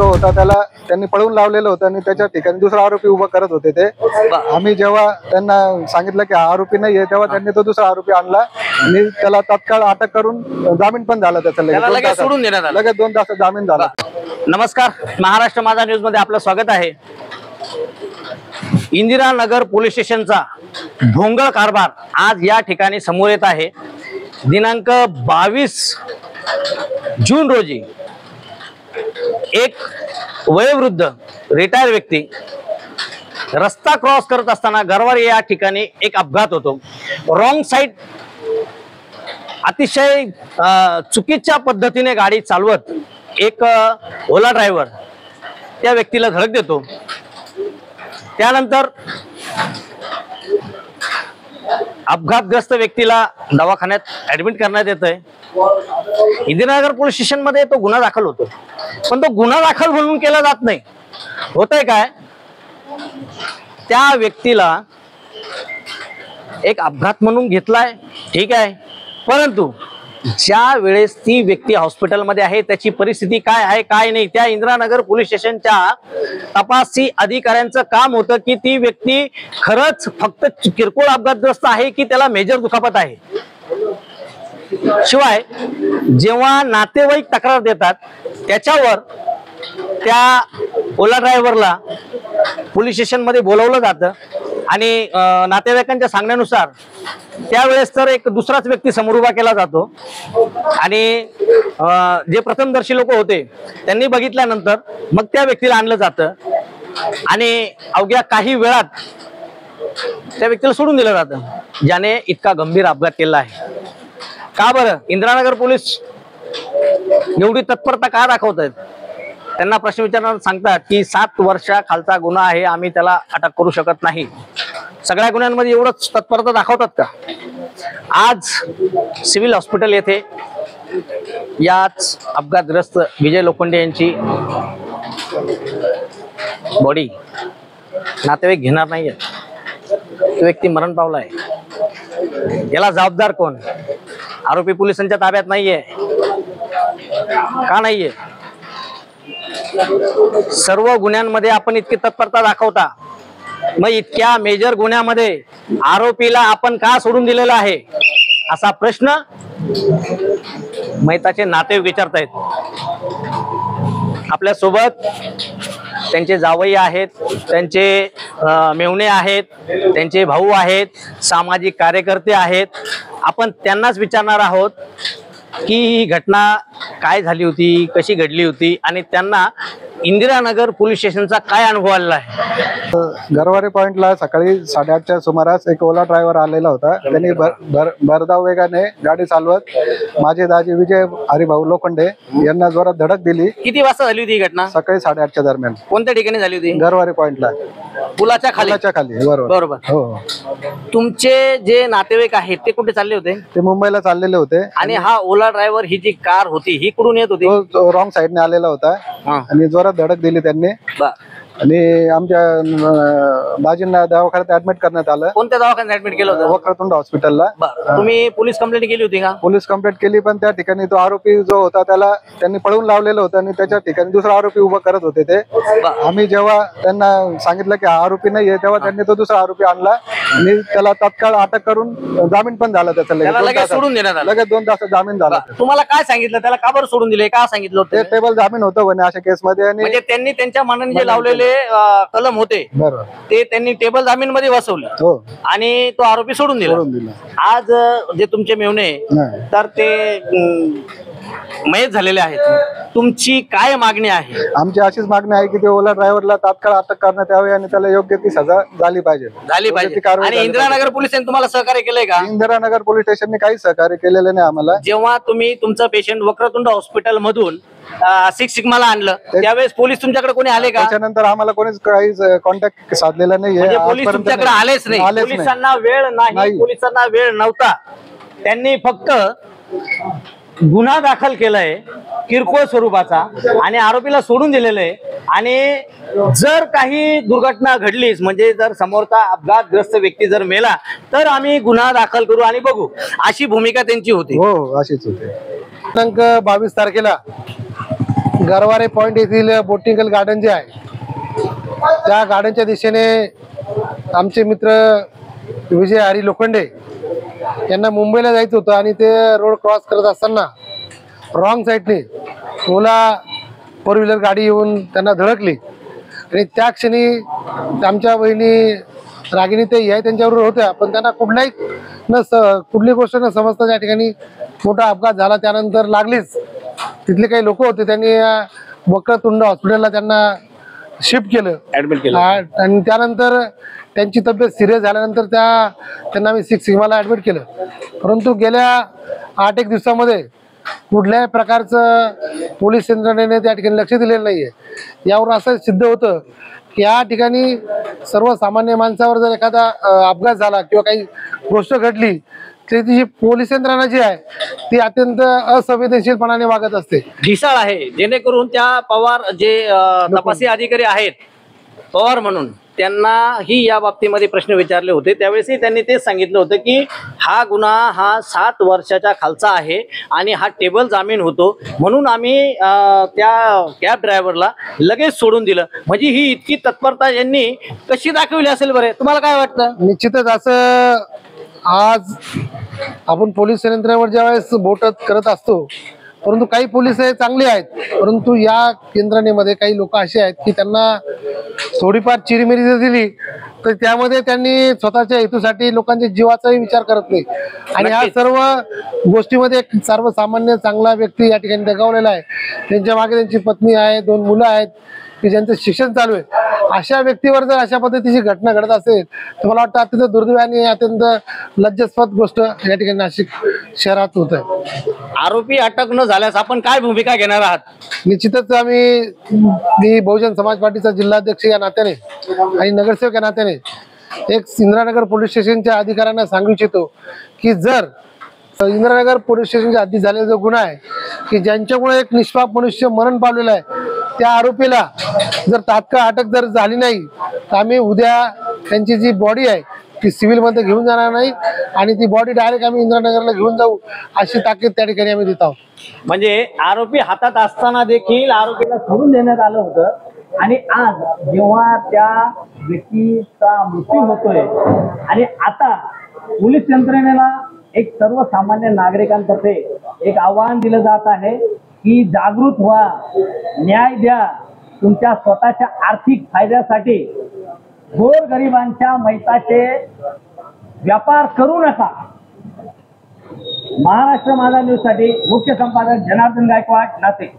होता त्याला त्यांनी पळून लावलेलं होतं आणि त्याच्या ठिकाणी दुसरा आरोपी उभा करत होते ते। आम्ही जेव्हा त्यांना सांगितलं की हा आरोपी नाहीये तेव्हा त्यांनी तो दुसरा आरोपी आणला आणि त्याला तात्काळ अटक करून जामीन पण झाला त्याचा, लगेच सोडून देण्यात आलं, लगेच 2 तासात जामीन झाला। नमस्कार, महाराष्ट्र माझा न्यूज मध्ये आपलं स्वागत आहे। इंदिरानगर पोलीस स्टेशनचा भोंगळ कारभार आज या ठिकाणी समोर येत आहे। दिनांक 22 जून रोजी एक वयोवृद्ध रिटायर व्यक्ती रस्ता क्रॉस करत असताना गरवारे या ठिकाणी एक अपघात होतो। रॉंग साइड अतिशय चुकीच्या पद्धतीने गाडी चालवत एक ओला ड्रायव्हर त्या व्यक्तीला धडक देतो। त्यानंतर अपघातग्रस्त व्यक्तीला दवाखान्यात ऍडमिट करण्यात येतंय। इंदिरानगर पोलीस स्टेशन मध्ये तो गुन्हा दाखल होतो, पण तो गुन्हा दाखल म्हणून केला जात नाही। होतंय काय, त्या व्यक्तीला एक अपघात म्हणून घेतलाय, ठीक आहे, परंतु ज्या वेळेस ती व्यक्ती हॉस्पिटलमध्ये आहे त्याची परिस्थिती काय आहे काय नाही, त्या इंदिरानगर पोलीस स्टेशनच्या तपासी अधिकाऱ्यांचं काम होतं की ती व्यक्ती खरंच फक्त किरकोळ अपघातग्रस्त आहे की त्याला मेजर दुखापत आहे। शिवाय जेव्हा नातेवाईक तक्रार देतात त्याच्यावर त्या ओला ड्रायव्हरला पोलीस स्टेशन मध्ये बोलवलं जातं आणि नातेवाईकांच्या सांगण्यानुसार त्यावेळेस तर एक दुसराच व्यक्ती समोर उभा केला जातो आणि जे प्रथमदर्शी लोक होते त्यांनी बघितल्यानंतर मग त्या व्यक्तीला आणलं जातं आणि अवघ्या काही वेळात त्या व्यक्तीला सोडून दिलं जातं ज्याने इतका गंभीर अपघात केला आहे। का बरं इंदिरानगर पोलीस एवढी तत्परता का दाखवत आहेत? त्यांना प्रश्न विचारणार सांगतात की 7 वर्षाखालचा गुन्हा आहे, आम्ही त्याला अटक करू शकत नाही। सगळ्या गुन्ह्यांमध्ये एवढंच तत्परता दाखवतात का? आज सिव्हिल हॉस्पिटल येथे याच अपघातग्रस्त विजय लोखंडे यांची बॉडी नातेवाईक घेणार नाहीये। तो व्यक्ती मरण पावलाय, याला जबाबदार कोण? आरोपी पोलिसांच्या ताब्यात नाहीये का? नाहीये। सर्व गुन्ह्यांमध्ये आपण इतकी तत्परता दाखवता, मग इतक्या मेजर गुन्ह्यामध्ये आरोपीला आपण का सोडून दिलेलं आहे असा प्रश्न मैताचे नातेवाईक विचारतायत। आपल्या सोबत त्यांचे जावई आहेत, त्यांचे मेहुणे आहेत, त्यांचे भाऊ आहेत, सामाजिक कार्यकर्ते आहेत। आपण त्यांनाच विचारणार आहोत की ही घटना काय झाली होती, कशी घडली होती आणि त्यांना इंदिरानगर पोलीस स्टेशनचा काय अनुभव आलेला आहे। गरवारे पॉइंटला सकाळी 8:30च्या सुमारास एक ओला ड्रायव्हर आलेला होता। त्यांनी भरधाव वेगाने गाडी चालवत माझे दाजी विजय हरिभाऊ लोखंडे यांना जोरात धडक दिली। किती वाजता झाली होती ही घटना? सकाळी 8:30च्या दरम्यान। कोणत्या ठिकाणी झाली होती? गरवारे पॉइंटला, पुलाच्या खाली। बरोबर। हो। तुमचे जे नातेवाईक आहेत ते कुठे चालले होते? ते मुंबईला चाललेले होते। आणि हा ओला ड्रायव्हर ही जी कार होती ही कुठून येत होती? तो रॉंग साइडने आलेला होता आणि जोरात धडक दिली त्यांनी आणि आमच्या दाजींना दवाखान्यात ऍडमिट करण्यात आलं। कोणत्या दवाखान्यात ऍडमिट केलं होतं? वक्रतुंड हॉस्पिटलला। तुम्ही पोलीस कंप्लेंट केली होती का? पोलीस कंप्लेंट केली, पण त्या ठिकाणी तो आरोपी जो होता त्याला त्यांनी पळून लावलेलं होतं आणि त्याच्या ठिकाणी दुसरा आरोपी उभा करत होते ते। आम्ही जेव्हा त्यांना सांगितलं की हा आरोपी नाहीये तेव्हा त्यांनी तो दुसरा आरोपी आणला आणि त्याला तात्काळ अटक करून जामीन पण झाला त्याचा, लगेच सोडून देण्यात आलं, लगेच 2 तासात जामीन झाला। तुम्हाला काय सांगितलं, त्याला का बरं सोडून दिले, का सांगितलं होतं? ते टेबल जामीन होतं म्हणे अशा केस मध्ये। आणि म्हणजे त्यांनी त्यांच्या मनाने जे लावलेले कलम होते ते त्यांनी टेबल जामीन मध्ये बसवलं आणि तो आरोपी सोडून दिला। आज जे तुमचे मेहुणे तर ते मयत झालेले आहेत, तुमची काय मागणी आहे? आमची अशीच मागणी आहे की ते ओला ड्रायव्हरला तात्काळ अटक करण्यात यावी आणि त्याला योग्य ती सजा झाली पाहिजे। आणि इंदिरानगर पोलिसांनी तुम्हाला सहकार्य केलंय का? इंदिरानगर पोलीस स्टेशनने काही सहकार्य केलेलं नाही आम्हाला। जेव्हा तुम्ही तुमचं पेशंट वक्रतुंड हॉस्पिटल मधून 6 सिग्माला आणलं त्यावेळेस पोलीस तुमच्याकडे कोणी आले का? त्याच्यानंतर आम्हाला कोणीच काही कॉन्टॅक्ट साधलेला नाहीये। पोलीस तुमच्याकडे आलेच नाही? पोलिसांना वेळ नाही, पोलिसांना वेळ नव्हता, त्यांनी फक्त गुन्हा दाखल केलाय किरकोळ स्वरूपाचा आणि आरोपीला सोडून दिलेलं आहे. आणि जर काही दुर्घटना घडलीच म्हणजे जर समोरचा अपघातग्रस्त व्यक्ती जर मेला तर आम्ही गुन्हा दाखल करू आणि बघू, अशी भूमिका त्यांची होती. हो अशीच होते. दिनांक 22 तारखेला गरवारे पॉइंट येथील बोटिंगल गार्डन जे आहे त्या गार्डनच्या दिशेने आमचे मित्र विजय हरी लोखंडे यांना मुंबईला जायचं होतं आणि ते रोड क्रॉस करत असताना रॉंग साईडने ओला फोर व्हीलर गाडी येऊन त्यांना धडकली आणि त्या क्षणी आमच्या बहिणी रागिणी ते आहे त्यांच्याबरोबर होत्या, पण त्यांना कुठली गोष्ट न समजता त्या ठिकाणी मोठा अपघात झाला. त्यानंतर लागलीच तिथले काही लोक होते, त्यांनी वक्रतुंड हॉस्पिटलला त्यांना शिफ्ट केलं, ऍडमिट केलं आणि त्यानंतर त्यांची तब्येत सिरियस झाल्यानंतर त्यांना आम्ही सिक्स सिग्माला ऍडमिट केलं. परंतु गेल्या 8-1 दिवसामध्ये कुठल्याही प्रकारचं पोलीस यंत्रणेने त्या ठिकाणी लक्ष दिलेलं नाहीये. यावर असं सिद्ध होतं की या ठिकाणी सर्वसामान्य माणसावर जर एखादा अपघात झाला किंवा काही गोष्ट घडली तर ती जी पोलीस यंत्रणा जी आहे ती अत्यंत असंवेदनशीलपणाने वागत असते, ढिसाळ आहे. जेणेकरून त्या पवार जे तपासी अधिकारी आहेत पवार म्हणून त्यांनाही या बाबतीमध्ये प्रश्न विचारले होते. त्यावेळेसही त्यांनी तेच सांगितलं होतं की हा गुन्हा हा 7 वर्षाच्या खालचा आहे आणि हा टेबल जामीन होतो, म्हणून आम्ही त्या कॅब ड्रायव्हरला लगेच सोडून दिलं. म्हणजे ही इतकी तत्परता यांनी कशी दाखवली असेल बरे, तुम्हाला काय वाटतं? निश्चितच असं आज आपण पोलीस यंत्रणेवर ज्यावेळेस बोट करत असतो, परंतु काही पोलीस हे चांगले आहेत, परंतु या यंत्रणेमध्ये काही लोक असे आहेत की त्यांना थोडीफार चिरीमिरी जर दिली तर त्यामध्ये त्यांनी स्वतःच्या हेतूसाठी लोकांच्या जीवाचाही विचार करत नाही. आणि या सर्व गोष्टीमध्ये एक सर्वसामान्य चांगला व्यक्ती या ठिकाणी दगावलेला आहे. त्यांच्या मागे त्यांची पत्नी आहे, 2 मुलं आहेत की ज्यांचं शिक्षण चालू आहे. अशा व्यक्तीवर जर अशा पद्धतीची घटना घडत असेल तर मला वाटतं अत्यंत दुर्दैवी आणि अत्यंत लज्जास्पद गोष्ट या ठिकाणी नाशिक शहरात होत आहे. आरोपी अटक न झाल्यास आपण काय भूमिका घेणार आहात? निश्चितच मी बहुजन समाज पार्टीचा जिल्हाध्यक्ष या नात्याने आणि नगरसेवक या नात्याने एक इंदिरानगर पोलीस स्टेशनच्या अधिकाऱ्यांना सांगू इच्छितो की जर इंदिरानगर पोलीस स्टेशनच्या हद्दीत झालेला जो गुन्हा आहे की ज्यांच्यामुळे एक निष्पाप मनुष्य मरण पावलेला आहे, त्या आरोपीला जर तात्काळ अटक जर झाली नाही तर आम्ही उद्या त्यांची जी बॉडी आहे ती सिव्हिलमध्ये घेऊन जाणार नाही आणि ती बॉडी डायरेक्ट आम्ही इंदिरानगरला घेऊन जाऊ अशी ताकीद त्या ठिकाणी आम्ही देत आहोत. म्हणजे आरोपी हातात असताना देखील आरोपीला सोडून देण्यात आलं होतं आणि आज जेव्हा त्या व्यक्तीचा मृत्यू होतोय आणि आता पोलीस यंत्रणेला एक सर्वसामान्य नागरिकांतर्फे एक आवाहन दिलं जात आहे की जागृत व्हा, न्याय द्या, तुमच्या स्वतःच्या आर्थिक फायद्यासाठी गोरगरिबांच्या मैताचे व्यापार करू नका. महाराष्ट्र माझा न्यूज साठी मुख्य संपादक जनार्दन गायकवाड, नाशिक.